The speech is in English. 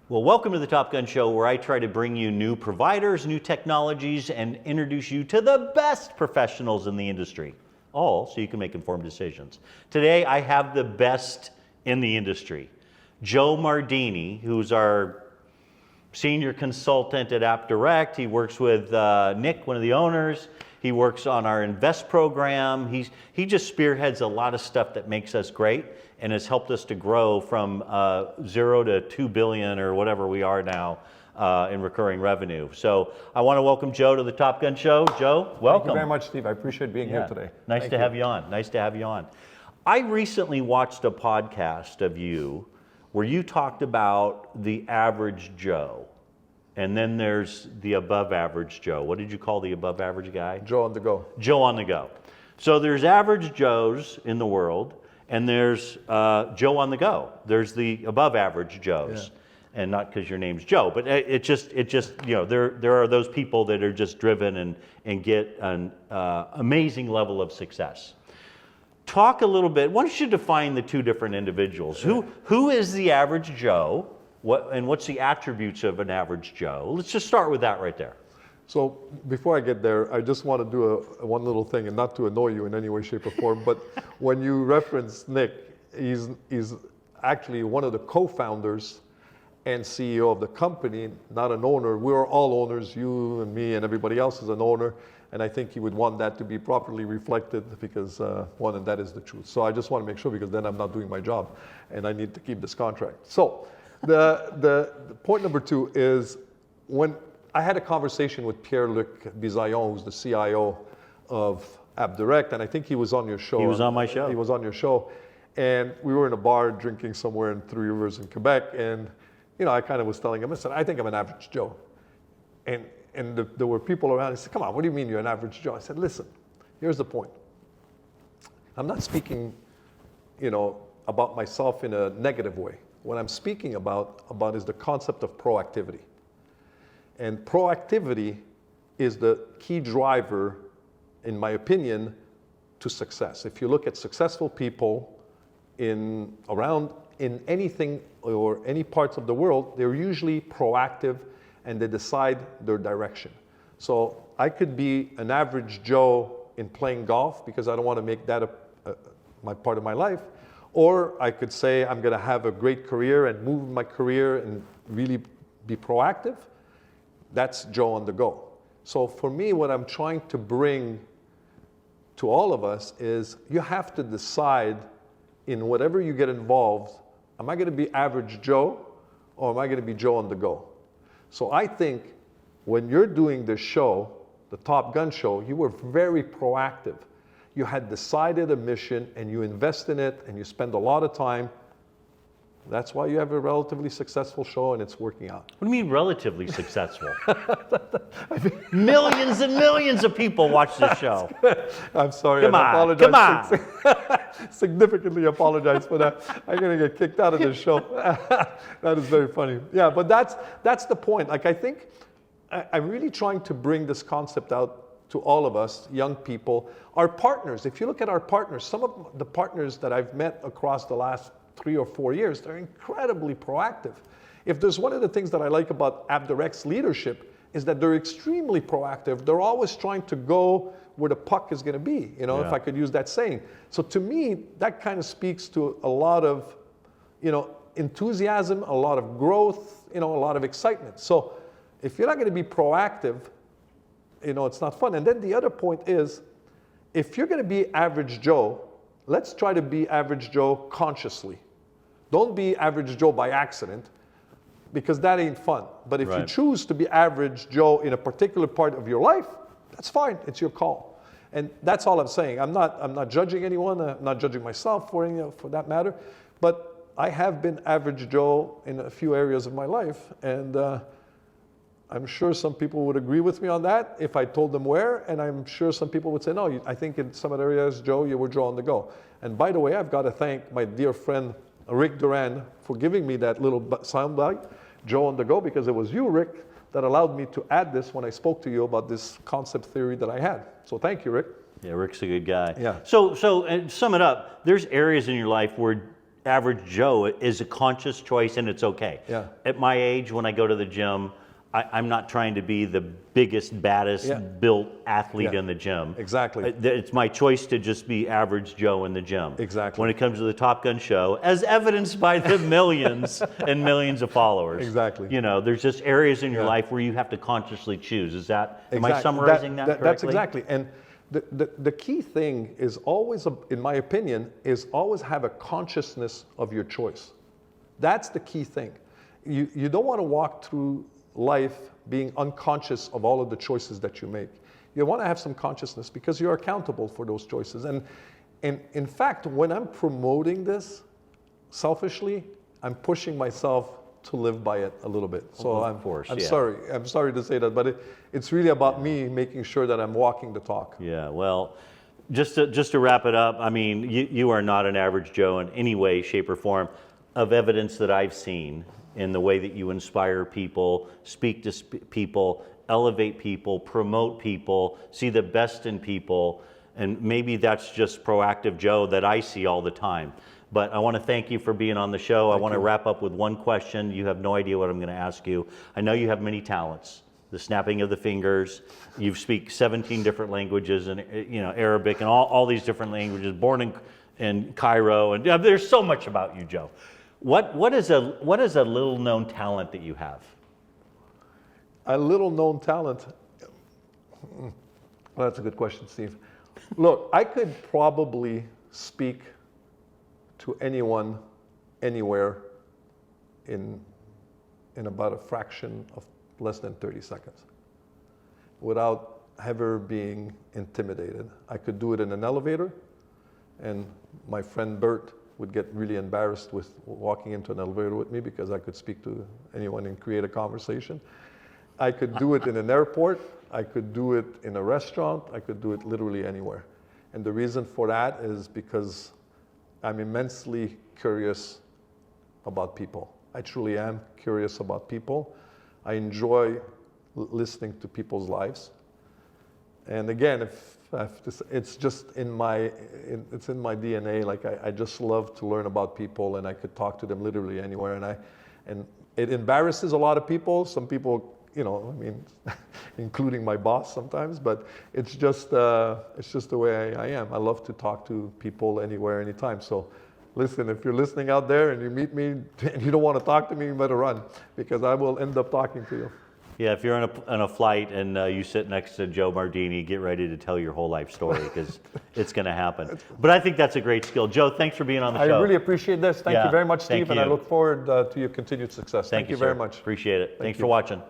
Well, welcome to the Top Gun Show, where I try to bring you new providers, new technologies, and introduce you to the best professionals in the industry, all so you can make informed decisions. Today, I have the best in the industry. Joe Mardini, who's our senior consultant at AppDirect. He works with Nick, one of the owners. He works on our Invest program. He just spearheads a lot of stuff that makes us great and has helped us to grow from 0 to 2 billion or whatever we are now in recurring revenue. So I want to welcome Joe to the Top Gun Show. Joe, welcome. Thank you very much, Steve. I appreciate being here today. Nice to have you on. Nice to have you on. I recently watched a podcast of you where you talked about the average Joe. And then there's the above average Joe. What did you call the above average guy? Joe on the go. Joe on the go. So there's average Joes in the world, and there's Joe on the go. There's the above average Joes. Yeah. And not because your name's Joe, but it just there are those people that are just driven and get an amazing level of success. Talk a little bit. Why don't you define the two different individuals? Yeah. Who is the average Joe? What's the attributes of an average Joe? Let's just start with that right there. So before I get there, I just want to do one little thing, and not to annoy you in any way, shape, or form, but when you reference Nick, he's actually one of the co-founders and CEO of the company, not an owner. We're all owners, you and me and everybody else is an owner, and I think he would want that to be properly reflected because, and that is the truth. So I just want to make sure, because then I'm not doing my job, and I need to keep this contract. So the point number two is, when I had a conversation with Pierre-Luc Bisaillon, who's the CIO of AppDirect, and I think he was on your show. He was on my show. He was on your show. And we were in a bar drinking somewhere in Three Rivers in Quebec, and I kind of was telling him, listen, I think I'm an average Joe. And there were people around. He said, come on, what do you mean you're an average Joe? I said, listen, here's the point. I'm not speaking, about myself in a negative way. What I'm speaking about is the concept of proactivity. And proactivity is the key driver, in my opinion, to success. If you look at successful people in anything or any parts of the world, they're usually proactive and they decide their direction. So I could be an average Joe in playing golf because I don't want to make that my part of my life. Or I could say I'm going to have a great career and move my career and really be proactive. That's Joe on the go. So for me, what I'm trying to bring to all of us is you have to decide in whatever you get involved, am I going to be average Joe or am I going to be Joe on the go? So I think when you're doing this show, the Top Gun Show, you were very proactive. You had decided a mission and you invest in it and you spend a lot of time. That's why you have a relatively successful show and it's working out. What do you mean relatively successful? Millions and millions of people watch this show. I'm sorry. Come on. Significantly apologize for that. I'm going to get kicked out of this show. That is very funny. Yeah, but that's the point. Like, I think I'm really trying to bring this concept out to all of us, young people. Our partners, if you look at our partners, some of the partners that I've met across the last 3 or 4 years, they're incredibly proactive. If there's one of the things that I like about AppDirect's leadership is that they're extremely proactive. They're always trying to go where the puck is going to be, if I could use that saying. So to me, that kind of speaks to a lot of, enthusiasm, a lot of growth, a lot of excitement. So if you're not going to be proactive, it's not fun. And then the other point is, if you're going to be average Joe, let's try to be average Joe consciously. Don't be average Joe by accident, because that ain't fun. But if you choose to be average Joe in a particular part of your life, that's fine. It's your call. And that's all I'm saying. I'm not judging anyone. I'm not judging myself for that matter. But I have been average Joe in a few areas of my life. And I'm sure some people would agree with me on that if I told them where, and I'm sure some people would say, no, I think in some other areas, Joe, you were Joe on the go. And by the way, I've got to thank my dear friend Rick Duran for giving me that little soundbite, Joe on the go, because it was you, Rick, that allowed me to add this when I spoke to you about this concept theory that I had. So thank you, Rick. Yeah, Rick's a good guy. Yeah. So and sum it up, there's areas in your life where average Joe is a conscious choice, and it's okay. Yeah. At my age, when I go to the gym, I'm not trying to be the biggest, baddest Yeah. built athlete Yeah. in the gym. Exactly. It's my choice to just be average Joe in the gym. Exactly. When it comes to the Top Gun show, as evidenced by the millions and millions of followers. Exactly. You know, there's just areas in your Yeah. life where you have to consciously choose. Is that, am I Exactly. summarizing that correctly? That's exactly. And the key thing is always, in my opinion, is always have a consciousness of your choice. That's the key thing. You don't want to walk through life being unconscious of all of the choices that you make. You want to have some consciousness because you're accountable for those choices. And in fact, when I'm promoting this, selfishly, I'm pushing myself to live by it a little bit. So Of course, I'm yeah. sorry to say that, but it's really about me making sure that I'm walking the talk. Yeah, well, just to wrap it up, I mean, you are not an average Joe in any way, shape, or form of evidence that I've seen in the way that you inspire people, speak to people, elevate people, promote people, see the best in people, and maybe that's just proactive Joe that I see all the time. But I want to thank you for being on the show. I want to wrap up with one question. You have no idea what I'm going to ask you. I know you have many talents. The snapping of the fingers. You speak 17 different languages, and Arabic and all these different languages. Born in Cairo, and there's so much about you, Joe. What is a little known talent that you have? A little known talent. Well, that's a good question, Steve. Look, I could probably speak to anyone, anywhere, in about a fraction of less than 30 seconds, without ever being intimidated. I could do it in an elevator, and my friend Bert would get really embarrassed with walking into an elevator with me because I could speak to anyone and create a conversation. I could do it in an airport. I could do it in a restaurant. I could do it literally anywhere. And the reason for that is because I'm immensely curious about people. I truly am curious about people. I enjoy listening to people's lives. And again, it's just in my DNA. Like I just love to learn about people, and I could talk to them literally anywhere. And it embarrasses a lot of people. Some people, including my boss sometimes. But it's just the way I am. I love to talk to people anywhere, anytime. So, listen, if you're listening out there and you meet me and you don't want to talk to me, you better run, because I will end up talking to you. Yeah, if you're on a flight and you sit next to Joe Mardini, get ready to tell your whole life story, because it's going to happen. But I think that's a great skill. Joe, thanks for being on the show. I really appreciate this. Thank you very much, Steve, and I look forward to your continued success. Thank you very sir. much. Appreciate it. Thanks for watching.